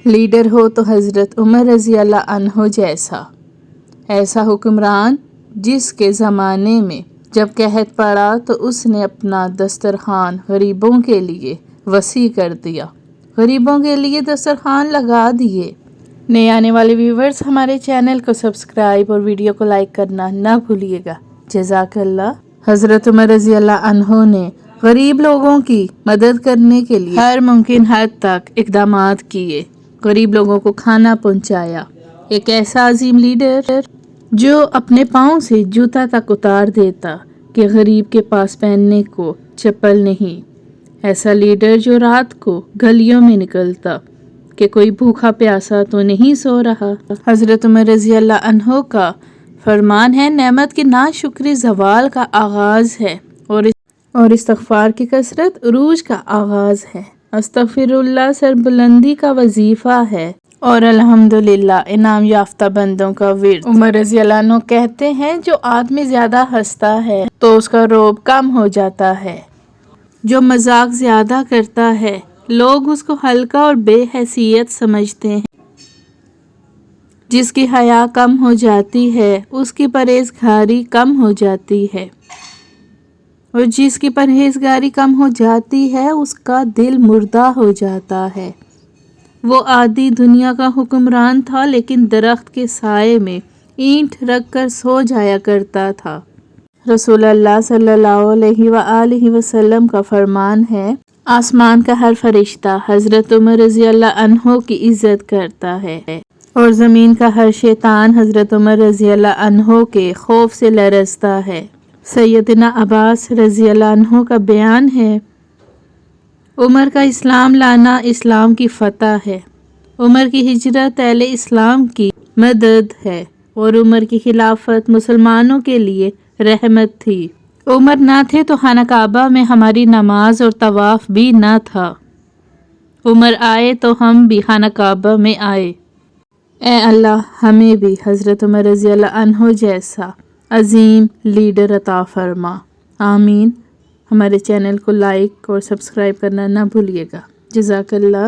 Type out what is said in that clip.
Leader ہو تو حضرت عمر رضی اللہ عنہ جیسا، ایسا حکمران جس کے زمانے میں جب قحط پڑا تو اس نے اپنا دسترخوان غریبوں کے لیے وسیع کر دیا، غریبوں کے لیے دسترخوان لگا دیے۔ نئے آنے والے ویورز ہمارے چینل کو سبسکرائب اور ویڈیو کو لائک کرنا نہ بھولیے گا، جزاک اللہ۔ حضرت عمر رضی اللہ عنہ نے غریب لوگوں کی مدد کرنے کے لیے ہر ممکن حد تک اقدامات کیے، غریب لوگوں کو کھانا پہنچایا۔ ایک ایسا عظیم لیڈر جو اپنے پاؤں سے جوتا تک اتار دیتا کہ غریب کے پاس پہننے کو چپل نہیں، ایسا لیڈر جو رات کو گلیوں میں نکلتا کہ کوئی بھوکا پیاسا تو نہیں سو رہا۔ حضرت عمر رضی اللہ عنہ کا فرمان ہے، نعمت کی ناشکری زوال کا آغاز ہے اور استغفار کی کثرت عروج کا آغاز ہے۔ استغفر اللہ سربلندی کا وظیفہ ہے اور الحمدللہ انعام یافتہ بندوں کا ورد۔ عمر رضی اللہ عنہ کہتے ہیں، جو آدمی زیادہ ہنستا ہے تو اس کا رعب کم ہو جاتا ہے، جو مذاق زیادہ کرتا ہے لوگ اس کو ہلکا اور بے حیثیت سمجھتے ہیں، جس کی حیا کم ہو جاتی ہے اس کی پرہیزگاری کم ہو جاتی ہے، اور جس کی پرہیزگاری کم ہو جاتی ہے اس کا دل مردہ ہو جاتا ہے۔ وہ عادی دنیا کا حکمران تھا لیکن درخت کے سائے میں اینٹ رکھ کر سو جایا کرتا تھا۔ رسول اللہ صلی اللہ علیہ وآلہ وسلم کا فرمان ہے، آسمان کا ہر فرشتہ حضرت عمر رضی اللہ عنہ کی عزت کرتا ہے اور زمین کا ہر شیطان حضرت عمر رضی اللہ عنہ کے خوف سے لرزتا ہے۔ سیدنا عباس رضی اللہ عنہ کا بیان ہے، عمر کا اسلام لانا اسلام کی فتح ہے، عمر کی ہجرت اہل اسلام کی مدد ہے اور عمر کی خلافت مسلمانوں کے لیے رحمت تھی۔ عمر نہ تھے تو خانہ کعبہ میں ہماری نماز اور طواف بھی نہ تھا، عمر آئے تو ہم بھی خانہ کعبہ میں آئے۔ اے اللہ ہمیں بھی حضرت عمر رضی اللہ عنہ جیسا عظیم لیڈر عطا فرما، آمین۔ ہمارے چینل کو لائک اور سبسکرائب کرنا نہ بھولیے گا، جزاک اللہ۔